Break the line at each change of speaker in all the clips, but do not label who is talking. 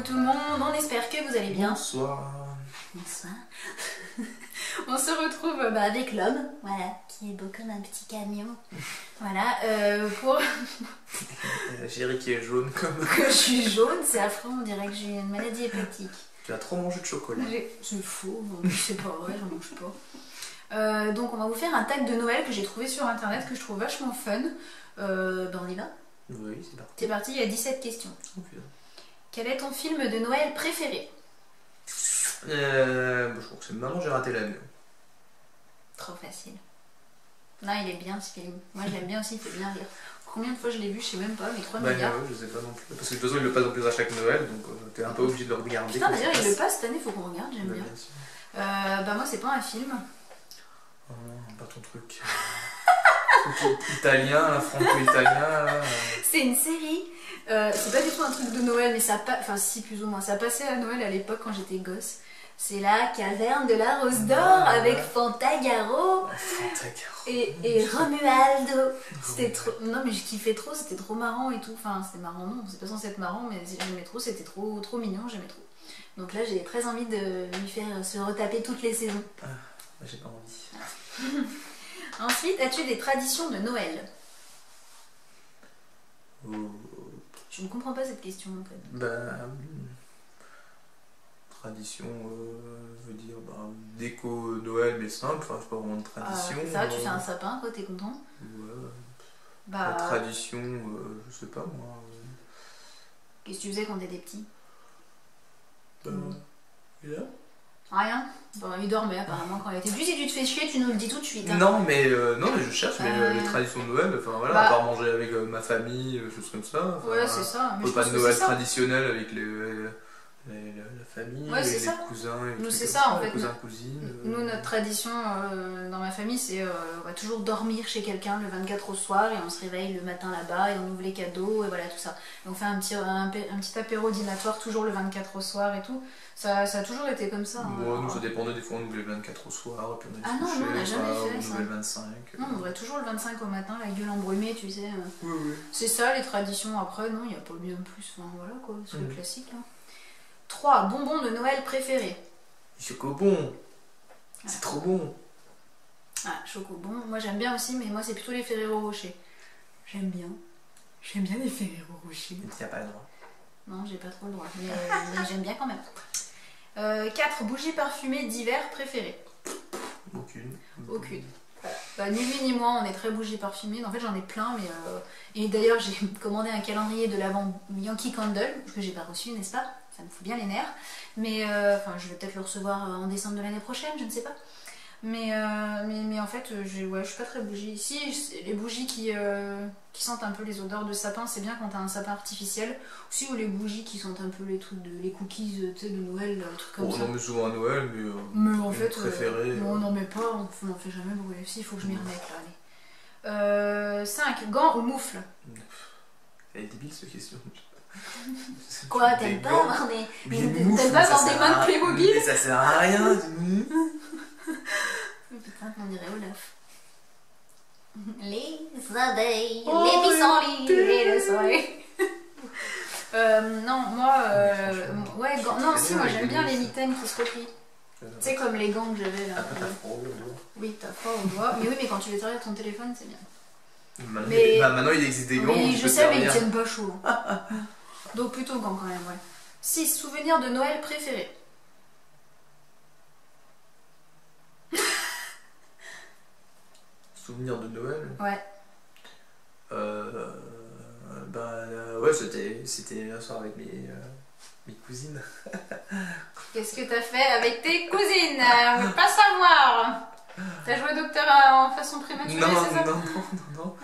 tout le monde, on espère que vous allez bien.
Bonsoir.
Bonsoir. On se retrouve avec l'homme, voilà, qui est beau comme un petit camion. Voilà, pour...
Chérie qui est jaune comme...
que je suis jaune, c'est affreux, on dirait que j'ai une maladie hépatique.
Tu as trop mangé de chocolat.
C'est faux, c'est pas vrai, j'en mange pas. Donc on va vous faire un tag de Noël que j'ai trouvé sur internet, que je trouve vachement fun. Ben on y va.
Oui, c'est parti.
C'est parti, il y a 17 questions.
Oh, putain.
Quel est ton film de Noël préféré?
Je crois que c'est Maman, j'ai raté l'avion.
Trop facile. Non, il est bien ce film. Moi je l'aime bien aussi, il fait bien rire. Combien de fois je l'ai vu, je sais même pas, mais 3 milliards.
Ouais, je sais pas non plus. Parce que de toute façon, il le passe en plus à chaque Noël, donc t'es un peu obligé de le regarder.
Putain, d'ailleurs, il le passe cette année, faut qu'on regarde, j'aime bien.
Bien sûr.
Bah, moi, c'est pas un film.
Oh non, pas ton truc. Truc italien, là, franco-italien. Là.
C'est une série. C'est pas du tout un truc de Noël, mais ça passe. Enfin, si, plus ou moins. Ça passait à Noël à l'époque quand j'étais gosse. C'est la caverne de la Rose d'Or avec Fantagaro et Romualdo. C'était trop. Non, mais je kiffais trop, c'était trop marrant et tout. Enfin, c'était marrant, non, c'est pas censé être marrant, mais j'aimais trop, c'était trop mignon, j'aimais trop. Donc là, j'ai très envie de lui faire se retaper toutes les saisons.
Ah, j'ai pas envie.
Ensuite, as-tu des traditions de Noël?
Oh.
Je ne comprends pas cette question en fait.
Ben, tradition, veut dire déco Noël, mais simple, enfin, c'est pas vraiment de tradition.
Ça, tu fais un sapin, quoi, t'es content?
Ouais.
Bah,
La tradition, je sais pas moi.
qu'est-ce que tu faisais quand t'étais petit?
Et là
Rien. Bon, il dormait apparemment quand il était petit. Si tu te fais chier, tu nous le dis tout de suite. Hein.
Non, mais je cherche, mais les traditions de Noël, enfin voilà, à part manger avec ma famille, choses comme ça. Enfin,
ouais, c'est ça. Mais
pas de Noël traditionnel avec la famille,
ouais,
les
ça.
cousins. Et
nous, c'est ça en fait.
Cousins, cousines.
Nous, notre tradition dans ma famille, c'est on va toujours dormir chez quelqu'un le 24 au soir et on se réveille le matin là-bas et on ouvre les cadeaux et voilà tout ça. Et on fait un petit apéro dînatoire toujours le 24 au soir et tout. Ça a toujours été comme ça.
Bon, nous, ça dépendait, des fois on ouvrait le 24 au soir, puis on allait
se coucher, non, on n'a jamais fait ça.
On ouvrait le 25.
Non, on ouvrait toujours le 25 au matin, la gueule embrumée, tu sais.
Oui.
C'est ça les traditions. Après, non, il n'y a pas bien plus. Enfin, voilà quoi, c'est le classique. Hein. 3 bonbons de Noël préférés.
Chocobon. C'est trop bon.
Ah, chocobon. Moi j'aime bien aussi, mais moi c'est plutôt les Ferrero Rocher. J'aime bien. J'aime bien les Ferrero Rocher.
Mais tu n'as pas le droit.
Non, j'ai pas trop le droit, mais j'aime bien quand même. 4 bougies parfumées d'hiver préférées. Aucune. Bah, ni lui ni moi, on est très bougies parfumées. En fait, j'en ai plein, mais et d'ailleurs, j'ai commandé un calendrier de l'avant Yankee Candle que j'ai pas reçu, n'est-ce pas? Ça me fout bien les nerfs. Mais enfin, je vais peut-être le recevoir en décembre de l'année prochaine, je ne sais pas. Mais en fait, je suis pas très bougie. Si, les bougies qui sentent un peu les odeurs de sapin, c'est bien quand t'as un sapin artificiel. Aussi, ou les bougies qui sentent un peu les cookies de Noël, trucs comme ça.
On en met souvent à Noël,
mais en fait,
préféré.
on n'en met pas, on n'en fait jamais beaucoup. Si, il faut que je m'y remette là. Allez. 5 gants ou moufles.
Elle est débile cette question.
Quoi, t'aimes pas avoir t'aimes pas avoir des mains de Playmobil?
Mais ça sert à rien.
Putain, on dirait Olaf. Les abeilles, les pissenlits et le soleil. Non, moi, ouais, non, si, moi j'aime bien les mitaines qui se replient. Tu sais, comme les gants que j'avais là.
Après, t'as froid au doigt.
Oui, t'as froid au doigt. Mais oui, mais quand tu les tires avec ton téléphone, c'est bien.
Maintenant, il existe des gants.
Mais je sais, mais ils tiennent pas chaud. Donc plutôt gants quand même, ouais. 6 souvenirs de Noël préférés.
Souvenir de Noël?
Ouais.
Ouais, c'était un soir avec mes cousines.
Qu'est-ce que t'as fait avec tes cousines? On veut pas savoir. T'as joué docteur en façon prématurée, c'est ça?
Non.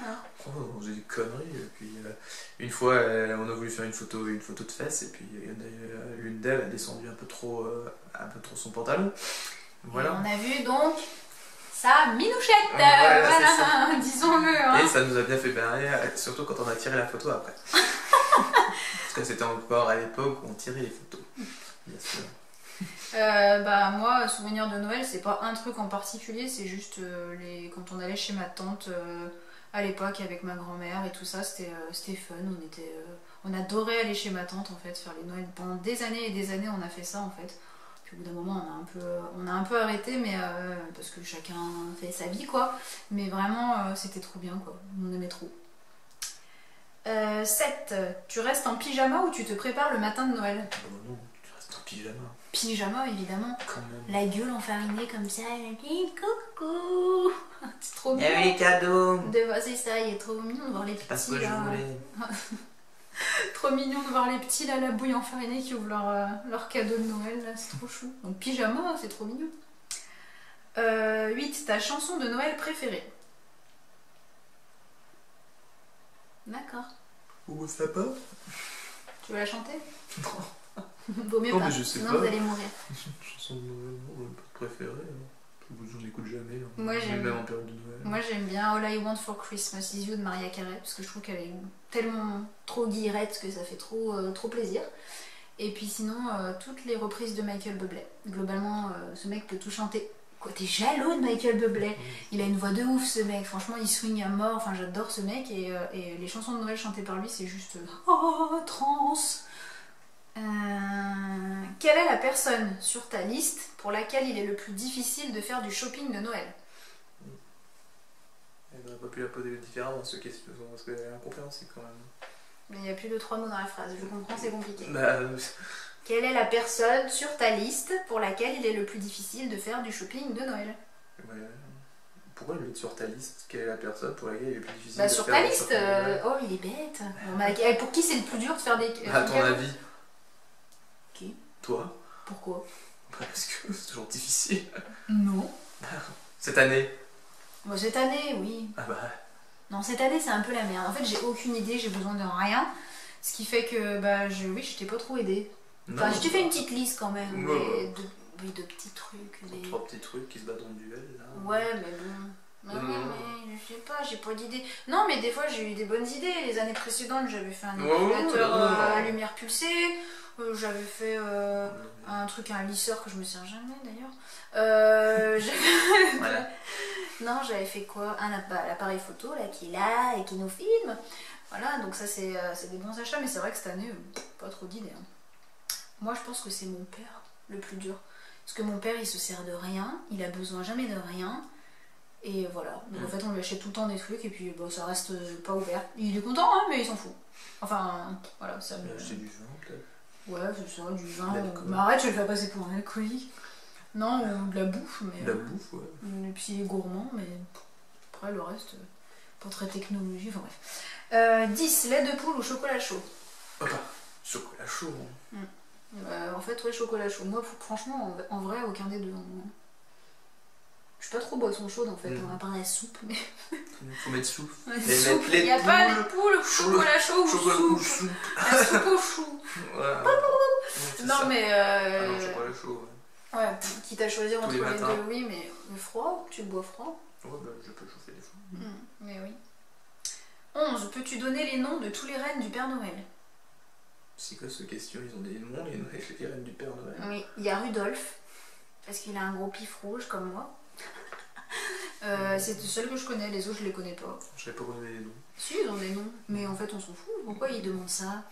On faisait des conneries. Et puis une fois, on a voulu faire une photo de fesses, et puis l'une d'elles a descendu un peu trop son pantalon. Voilà.
Et on a vu donc sa minouchette, voilà, disons-le. Hein.
Et ça nous a bien fait barrer, surtout quand on a tiré la photo après. Parce que c'était encore à l'époque où on tirait les photos, bien sûr.
Bah moi, souvenir de Noël, c'est pas un truc en particulier, c'est juste quand on allait chez ma tante à l'époque avec ma grand-mère et tout ça, c'était fun. On adorait aller chez ma tante en fait, faire les Noëls. Pendant des années et des années, on a fait ça en fait. Puis au bout d'un moment, on a un peu arrêté, mais parce que chacun fait sa vie quoi. Mais vraiment, c'était trop bien quoi. On aimait trop. 7. Tu restes en pyjama ou tu te prépares le matin de Noël?
Non, tu restes en pyjama.
Pyjama évidemment.
Quand même.
La gueule enfarinée comme ça, elle dit coucou. C'est trop
Il y
mignon.
avait les cadeaux.
C'est ça, il est trop mignon de voir les
Parce
petits
que je
là.
voulais.
Trop mignon de voir les petits là, la bouille enfarinée qui ouvrent leur cadeau de Noël là, c'est trop chou. Donc pyjama, c'est trop mignon. 8. Ta chanson de Noël préférée? D'accord.
Ou ça pas?
Tu veux la chanter?
Non.
Vaut mieux
Non,
pas,
mais je sais
sinon
pas.
vous allez mourir.
Chanson de Noël, non, pas préférée. J'en écoute jamais. Hein.
Moi, j'aime-
Même en période de Noël.
Moi j'aime bien All I Want for Christmas Is You de Mariah Carey parce que je trouve qu'elle est tellement trop guillerette que ça fait trop plaisir. Et puis sinon, toutes les reprises de Michael Bublé. Globalement, ce mec peut tout chanter. Quoi, t'es jaloux de Michael Bublé? Il a une voix de ouf ce mec, franchement il swing à mort, enfin j'adore ce mec et les chansons de Noël chantées par lui c'est juste oh trance. Quelle est la personne sur ta liste pour laquelle il est le plus difficile de faire du shopping de Noël?
Elle n'aurait pas pu la poser différemment ce question parce qu'elle est incompréhensible quand même.
Mais il y a plus de 3 mots dans la phrase, je comprends, c'est compliqué.
Bah,
Quelle est la personne sur ta liste pour laquelle il est le plus difficile de faire du shopping de Noël?
ouais. Pourquoi le mettre sur ta liste? Quelle est la personne pour laquelle il est plus difficile
Bah
de
sur
faire
ta
du
liste,
shopping de Noël?
oh il est bête. Bon, bah, pour qui c'est le plus dur de faire des...
À ton avis?
Qui?
Toi?
Pourquoi?
Bah, parce que c'est toujours difficile.
Non.
Cette année?
Bon, cette année, oui.
Ah bah...
Non, cette année c'est un peu la merde. En fait j'ai aucune idée, j'ai besoin de rien. Ce qui fait que bah oui, je t'ai pas trop aidé. Enfin,
Non,
je t'ai fait une petite liste quand même.
Ouais.
De petits trucs. Des...
3 petits trucs qui se battent en duel là.
Ouais, mais bon. Mais je sais pas, j'ai pas d'idée. Non, mais des fois j'ai eu des bonnes idées. Les années précédentes, j'avais fait un épilateur à lumière pulsée. J'avais fait un truc, un lisseur que je me sers jamais d'ailleurs.
Voilà.
Non, j'avais fait quoi? L'appareil photo là qui est là et qui nous filme. Voilà, donc ça c'est des bons achats, mais c'est vrai que cette année, pas trop d'idées. Hein. Moi je pense que c'est mon père le plus dur. Parce que mon père il se sert de rien, il a besoin jamais de rien. Et voilà, donc en fait on lui achète tout le temps des trucs et puis bon, ça reste pas ouvert. Il est content hein, mais il s'en fout. Enfin voilà, ça me...
Acheter du vin peut-être.
Ouais, c'est ça, du vin. Mais arrête, je vais le faire passer pour un alcoolique. Non, ou de la bouffe. Mais,
de la bouffe, ouais.
Et puis il est gourmand, mais après le reste, pas très technologie, enfin bref. 10, lait de poule ou chocolat chaud?
Papa, chocolat chaud. Hein.
En fait, ouais, chocolat chaud. Moi, franchement, en vrai, aucun des deux. Je suis pas trop boisson chaude en fait, à part la soupe. Mais...
Faut mettre soupe.
Il n'y a pas les poules, chocolat chaud ou soupe. La soupe au chou.
Voilà.
Non, mais.
Ah non, chocolat chaud.
Ouais, quitte à choisir entre les
matins.
deux, oui, mais le froid, tu bois froid.
Ouais, bah je peux chauffer des fois.
Mais oui. 11. Peux-tu donner les noms de tous les reines du Père Noël?
C'est quoi cette question? Ils ont des noms, les reines du Père Noël?
Oui, il y a Rudolph, parce qu'il a un gros pif rouge comme moi. C'est le seul que je connais, les autres je les connais pas.
Je savais pas qu'on avait des noms.
Si, ils ont des noms, mais en fait on s'en fout. Pourquoi ils demandent ça?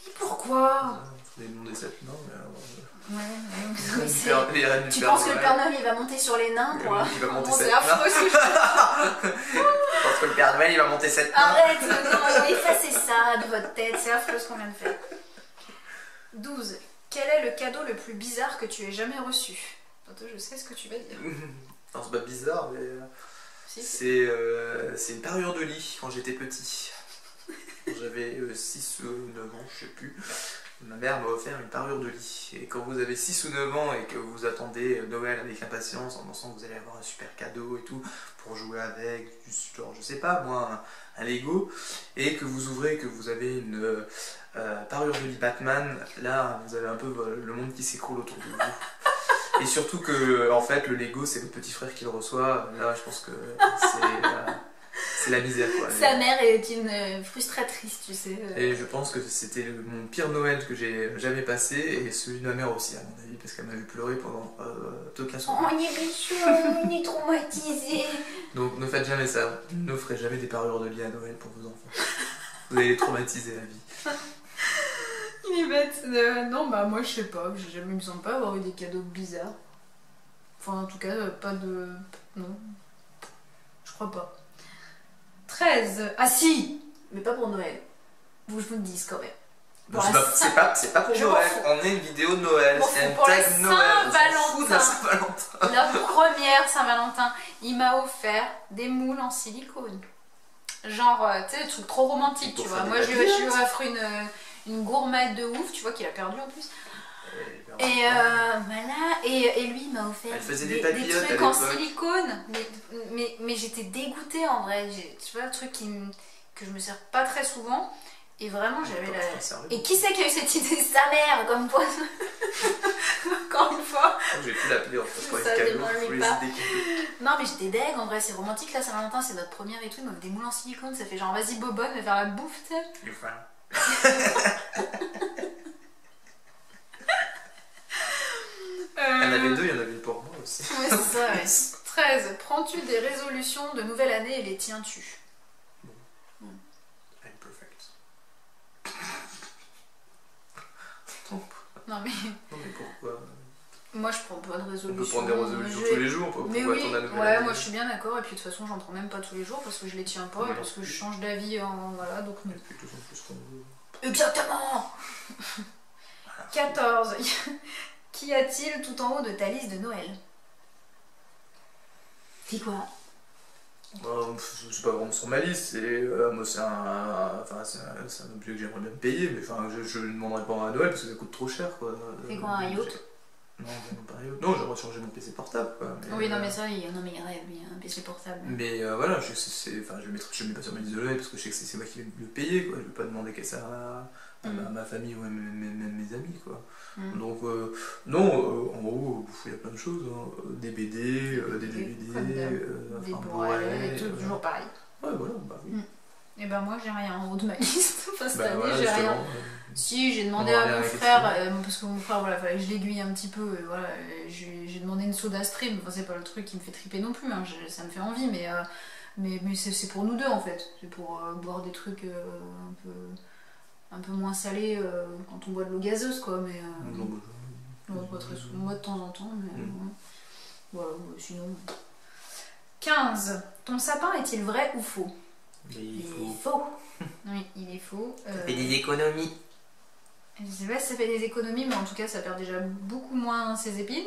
Mais pourquoi?
Des noms des 7 nains, mais alors...
Ouais,
les reines du
tu
Père
penses que
Noël.
le Père Noël il va monter sur les nains pour...
Il va monter
Oh,
7
c'est
nains.
affreux ce que je
Je pense que le Père Noël il va monter 7 nains.
Arrête, non, effacez ça de votre tête, c'est affreux ce qu'on vient de faire. 12. Quel est le cadeau le plus bizarre que tu aies jamais reçu? Toi, je sais ce que tu vas dire.
Non, c'est pas bizarre, mais
Si.
c'est une parure de lit quand j'étais petit. J'avais 6 ou 9 ans, je sais plus. Ma mère m'a offert une parure de lit. Et quand vous avez 6 ou 9 ans et que vous attendez Noël avec impatience en pensant que vous allez avoir un super cadeau et tout pour jouer avec, genre je sais pas moi, un Lego, et que vous ouvrez, que vous avez une parure de lit Batman, là vous avez un peu le monde qui s'écroule autour de vous. Et surtout que en fait le Lego c'est votre petit frère qui le reçoit, là je pense que C'est la misère, quoi.
Sa mère est une frustratrice, tu sais.
Et je pense que c'était mon pire Noël que j'ai jamais passé, et celui de ma mère aussi, à mon avis, parce qu'elle m'a vu pleurer pendant toute la soirée.
Oh, il est bichon, il est traumatisé.
Donc ne faites jamais ça. Ne ferez jamais des parures de lit à Noël pour vos enfants. Vous allez les traumatiser à vie.
Il est bête. Non, bah moi je sais pas, il me semble pas avoir eu des cadeaux bizarres. Enfin, en tout cas, pas de. Non. Je crois pas. 13. Ah si! Mais pas pour Noël. Vous, je vous le dis quand même.
Non, c'est pas pour Noël. On est une vidéo de Noël. C'est un tag Noël.
Saint-Valentin. La première Saint-Valentin. Il m'a offert des moules en silicone. Genre, tu sais, des trucs trop romantiques, tu vois. Moi, je lui ai offert une gourmette de ouf, tu vois, qu'il a perdu en plus. Et voilà, et lui il m'a offert des trucs en silicone, mais j'étais dégoûtée en vrai, tu vois, le truc que je me sers pas très souvent, et vraiment j'avais la... Et qui c'est qui a eu cette idée? Sa mère, comme quoi. Encore une fois.
J'ai pu l'appeler en fait pour les cadeaux, pour les idées cadeaux.
Non mais j'étais deg, en vrai c'est romantique, là Saint-Valentin c'est notre première et tout, il m'a fait des moules en silicone, ça fait genre vas-y bobonne, mais faire la bouffe, tu sais.
Il y en avait deux, il y en avait une pour moi aussi.
Ouais, c'est ça, ouais. 13. Prends-tu des résolutions de nouvelle année et les tiens-tu?
Bon. I'm perfect.
Non mais
pourquoi?
Moi je prends pas de résolutions.
On peut prendre des résolutions tous les jours pour
mais
attendre
oui,
la nouvelle
ouais,
année.
moi je suis bien d'accord, et puis de toute façon j'en prends même pas tous les jours parce que je les tiens pas et parce que je change d'avis en... Voilà, donc non.
Et puis tous en plus qu'on veut.
Exactement. 14. Qu'y a-t-il tout en haut de ta liste de Noël? C'est quoi?
Je sais pas vraiment sur ma liste, moi c'est un objet que j'aimerais bien me payer, mais enfin je ne demanderai pas à Noël parce que ça coûte trop cher, quoi.
C'est quoi, un yacht?
Non, pas un yacht. Non, j'aimerais changer mon PC portable, quoi. Mais,
oui, non mais ça, il rêve, il y a un PC portable.
Mais voilà, je mets pas sur ma liste de Noël parce que je sais que c'est moi qui vais le payer, quoi. Je vais pas demander que ça à ma famille ou à mes amis, quoi. Donc non, en haut il y a plein de choses, hein. Des BD, des DVD,
des Blu-ray, toujours pareil.
Ouais, voilà, bah oui.
Et ben moi j'ai rien en haut de ma liste, enfin, cette année
voilà,
j'ai rien. Si, j'ai demandé à mon frère, parce que mon frère, voilà, fallait que je l'aiguille un petit peu, voilà, j'ai demandé une Soda Stream, enfin c'est pas le truc qui me fait triper non plus, hein, ça me fait envie, mais c'est pour nous deux en fait, c'est pour boire des trucs un peu moins salés quand on boit de l'eau gazeuse, quoi, mais pas très souvent, moi de temps en temps, mais voilà, sinon... 15. Ton sapin est-il vrai ou faux?
Il
est faux. Oui, il est faux.
Ça fait des économies.
Je sais pas si ça fait des économies, mais en tout cas ça perd déjà beaucoup moins ses épines.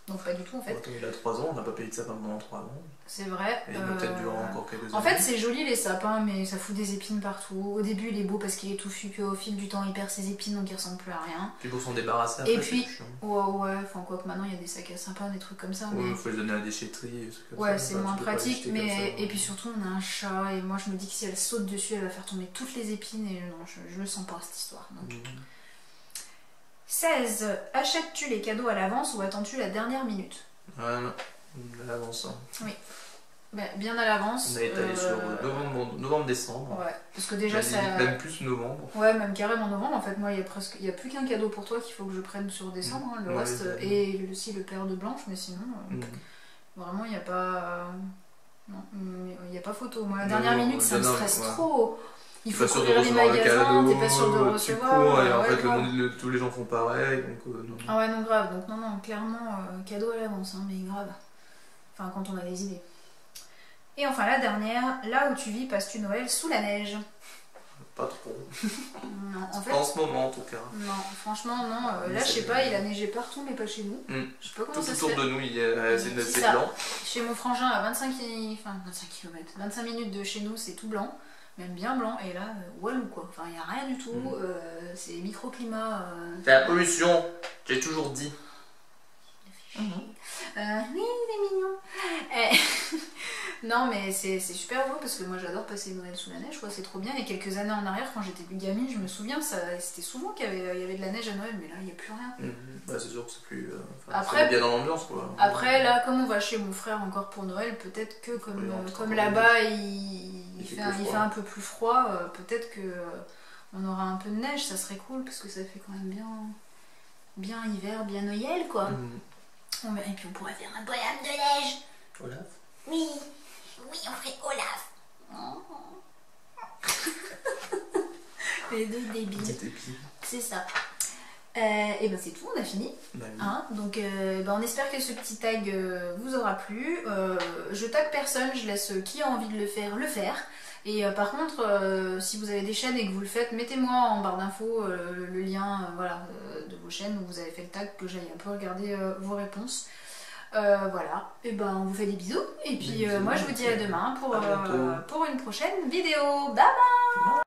Donc pas du tout en fait.
Quand il a 3 ans, on n'a pas payé de sapin pendant 3 ans.
C'est vrai.
Et il va peut-être durer encore quelques années.
En fait c'est joli les sapins, mais ça fout des épines partout. Au début il est beau parce qu'il est touffu, puis au fil du temps il perd ses épines donc il ressemble plus à rien.
Puis pour s'en débarrasser après,
et puis, ouais, enfin quoi que maintenant il y a des sacs à sapin, des trucs comme ça.
Ouais,
mais...
faut les donner à la déchetterie.
Ouais, c'est moins pratique, mais... Et puis surtout on a un chat, et moi je me dis que si elle saute dessus elle va faire tomber toutes les épines, et non, je le sens pas cette histoire. Donc... 16. Achètes-tu les cadeaux à l'avance ou attends-tu la dernière minute?
Ouais, non, à l'avance. Hein.
Oui, bah, bien à l'avance.
On a étalé sur novembre-décembre.
Ouais, parce que déjà ça...
Même plus novembre.
Ouais, même carrément novembre. En fait, moi, il y a plus qu'un cadeau pour toi qu'il faut que je prenne sur décembre. Hein, le reste, et aussi le paire de blanche, mais sinon, vraiment, il n'y a pas... Non, il n'y a pas photo. Moi, la dernière minute, ça me stresse trop. Il faut courir les magasins, t'es pas sûr de recevoir.
Et en fait, tous les gens font pareil. Donc, non.
Ah ouais, non, grave. Donc, non, clairement, cadeau à l'avance, hein, mais grave. Enfin, quand on a des idées. Et enfin, la dernière, là où tu vis, passes-tu Noël sous la neige?
Pas trop.
Non, en fait.
En ce moment, en tout cas.
Non, franchement, non. Là, je sais pas, il a neigé partout, mais pas chez nous. Je sais pas comment ça se fait.
Tout autour de nous, c'est blanc.
Chez mon frangin, à 25 km, 25 minutes de chez nous, c'est tout blanc. Même bien blanc, et là, walou quoi. Enfin, il n'y a rien du tout, c'est microclimat.
C'est la pollution, j'ai toujours dit.
Oui, il est mignon. Non, mais c'est super beau parce que moi j'adore passer Noël sous la neige, quoi. C'est trop bien. Et quelques années en arrière, quand j'étais plus gamine, je me souviens, c'était souvent qu'il y avait de la neige à Noël, mais là il n'y a plus rien.
Bah, c'est sûr que c'est plus.
Après,
bien dans l'ambiance, quoi.
Après, là, comme on va chez mon frère encore pour Noël, peut-être que comme là-bas il fait un peu plus froid, peut-être que on aura un peu de neige, ça serait cool parce que ça fait quand même bien hiver, bien Noël, quoi. Et puis on pourrait faire un bonhomme de neige.
Olaf?
Oui, on ferait Olaf. Les deux débiles. C'est ça. Et ben c'est tout, on a fini. Hein, donc on espère que ce petit tag vous aura plu. Je tag personne, je laisse qui a envie de le faire. Et par contre, si vous avez des chaînes et que vous le faites, mettez-moi en barre d'infos le lien de vos chaînes où vous avez fait le tag, que j'aille un peu regarder vos réponses. Voilà, et ben on vous fait des bisous. Et puis moi je vous dis à demain pour une prochaine vidéo. Bye bye.